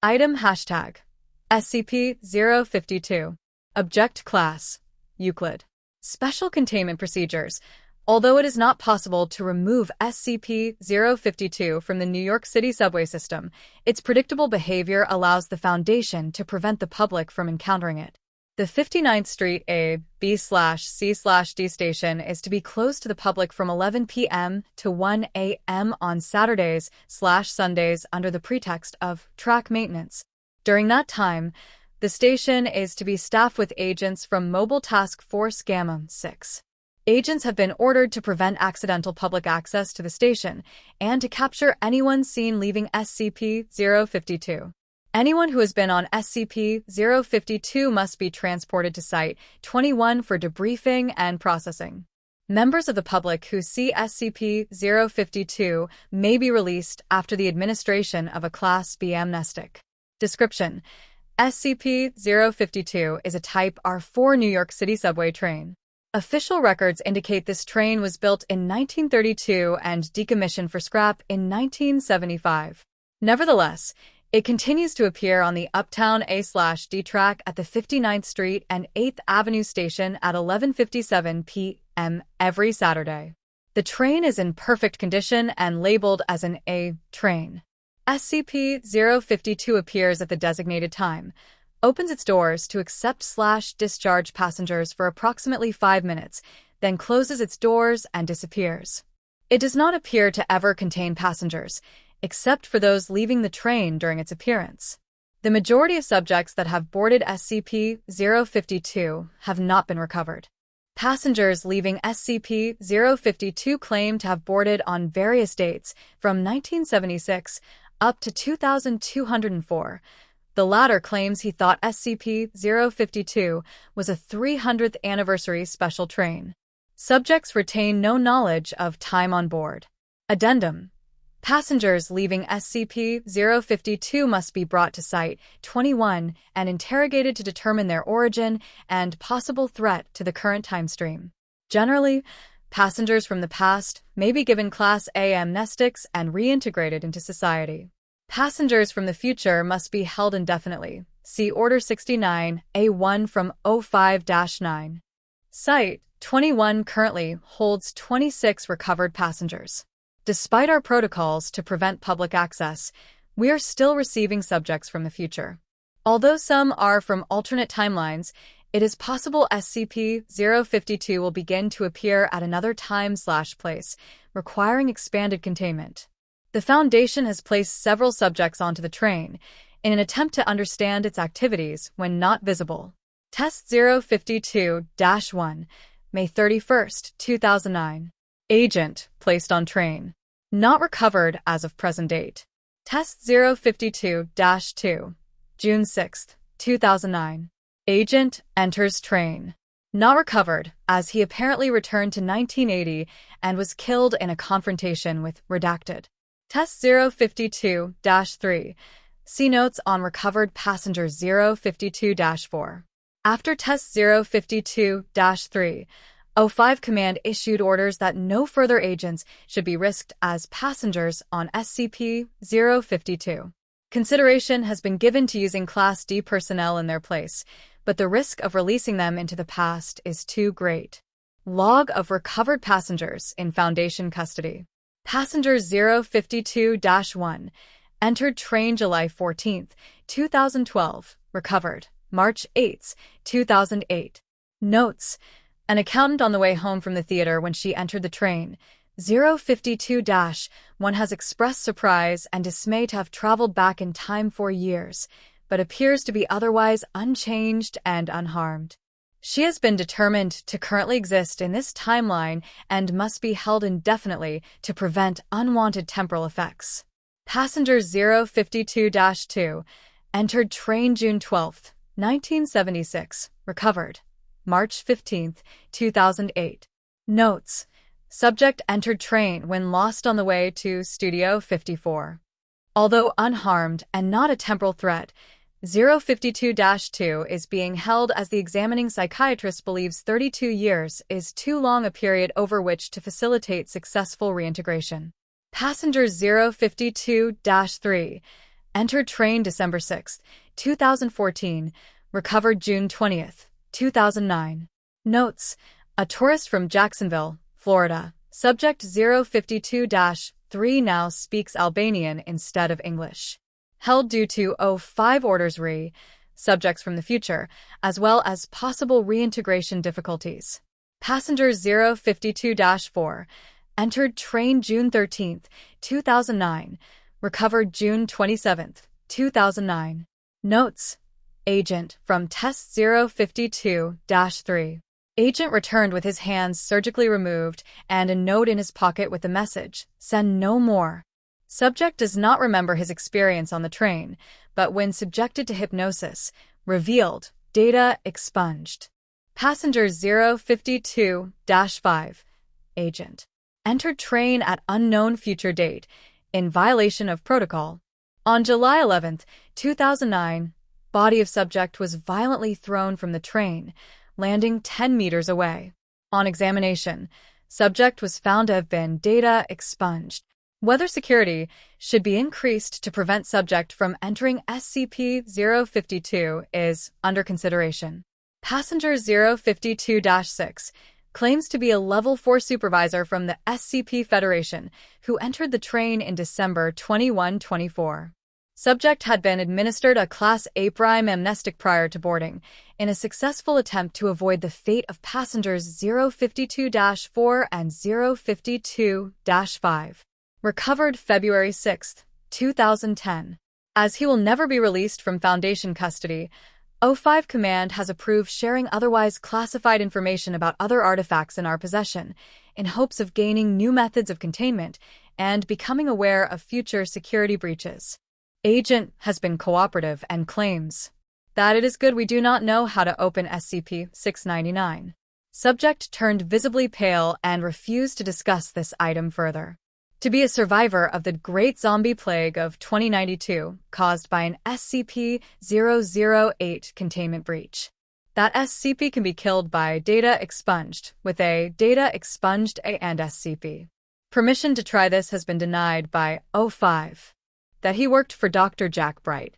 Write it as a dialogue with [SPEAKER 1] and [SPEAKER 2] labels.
[SPEAKER 1] Item hashtag SCP-052. Object Class Euclid. Special Containment Procedures. Although it is not possible to remove SCP-052 from the New York City subway system, its predictable behavior allows the Foundation to prevent the public from encountering it. The 59th Street A, B/C/D station is to be closed to the public from 11 p.m. to 1 a.m. on Saturdays/Sundays under the pretext of track maintenance. During that time, the station is to be staffed with agents from Mobile Task Force Gamma 6. Agents have been ordered to prevent accidental public access to the station and to capture anyone seen leaving SCP-052. Anyone who has been on SCP-052 must be transported to Site-21 for debriefing and processing. Members of the public who see SCP-052 may be released after the administration of a Class B amnestic. Description: SCP-052 is a Type R4 New York City subway train. Official records indicate this train was built in 1932 and decommissioned for scrap in 1975. Nevertheless, it continues to appear on the Uptown A/D track at the 59th Street and 8th Avenue station at 11:57 p.m. every Saturday. The train is in perfect condition and labeled as an A train. SCP-052 appears at the designated time, opens its doors to accept/discharge passengers for approximately 5 minutes, then closes its doors and disappears. It does not appear to ever contain passengers, except for those leaving the train during its appearance. The majority of subjects that have boarded SCP-052 have not been recovered. Passengers leaving SCP-052 claim to have boarded on various dates from 1976 up to 2204. The latter claims he thought SCP-052 was a 300th anniversary special train. Subjects retain no knowledge of time on board. Addendum: passengers leaving SCP-052 must be brought to Site-21 and interrogated to determine their origin and possible threat to the current time stream. Generally, passengers from the past may be given Class A amnestics and reintegrated into society. Passengers from the future must be held indefinitely. See Order 69-A1 from 05-9. Site-21 currently holds 26 recovered passengers. Despite our protocols to prevent public access, we are still receiving subjects from the future. Although some are from alternate timelines, it is possible SCP-052 will begin to appear at another time/place, requiring expanded containment. The Foundation has placed several subjects onto the train in an attempt to understand its activities when not visible. Test 052-1, May 31, 2009. Agent placed on train. Not recovered as of present date. Test 052-2, June 6, 2009. Agent enters train. Not recovered, as he apparently returned to 1980 and was killed in a confrontation with redacted. Test 052-3. See notes on recovered passenger 052-4. After Test 052-3, 05 Command issued orders that no further agents should be risked as passengers on SCP-052. Consideration has been given to using Class D personnel in their place, but the risk of releasing them into the past is too great. Log of recovered passengers in Foundation custody. Passenger 052-1 entered train July 14, 2012, recovered March 8, 2008. Notes: an accountant on the way home from the theater when she entered the train. 052-1 has expressed surprise and dismay to have traveled back in time 4 years, but appears to be otherwise unchanged and unharmed. She has been determined to currently exist in this timeline and must be held indefinitely to prevent unwanted temporal effects. Passenger 052-2 entered train June 12, 1976, recovered March 15, 2008. Notes: subject entered train when lost on the way to Studio 54. Although unharmed and not a temporal threat, 052-2 is being held as the examining psychiatrist believes 32 years is too long a period over which to facilitate successful reintegration. Passenger 052-3 Entered train December 6, 2014. Recovered June 20, 2009. Notes: a tourist from Jacksonville, Florida. Subject 052-3 now speaks Albanian instead of English. Held due to 05 orders re. Subjects from the future, as well as possible reintegration difficulties. Passenger 052-4. Entered train June 13, 2009. Recovered June 27, 2009. Notes: Agent from Test 052-3. Agent returned with his hands surgically removed and a note in his pocket with the message, "Send no more." Subject does not remember his experience on the train, but when subjected to hypnosis, revealed, data expunged. Passenger 052-5. Agent. Entered train at unknown future date, in violation of protocol. On July 11, 2009, body of subject was violently thrown from the train, landing 10 meters away. On examination, subject was found to have been data expunged. Whether security should be increased to prevent subject from entering SCP-052 is under consideration. Passenger 052-6 claims to be a Level 4 supervisor from the SCP Federation who entered the train in December 2124. Subject had been administered a Class A prime amnestic prior to boarding, in a successful attempt to avoid the fate of passengers 052-4 and 052-5. Recovered February 6, 2010. As he will never be released from Foundation custody, O5 Command has approved sharing otherwise classified information about other artifacts in our possession, in hopes of gaining new methods of containment and becoming aware of future security breaches. Agent has been cooperative and claims that it is good we do not know how to open SCP-699. Subject turned visibly pale and refused to discuss this item further. To be a survivor of the Great Zombie Plague of 2092 caused by an SCP-008 containment breach. That SCP can be killed by data expunged, with a data expunged A and SCP. Permission to try this has been denied by O5. That he worked for Dr. Jack Bright.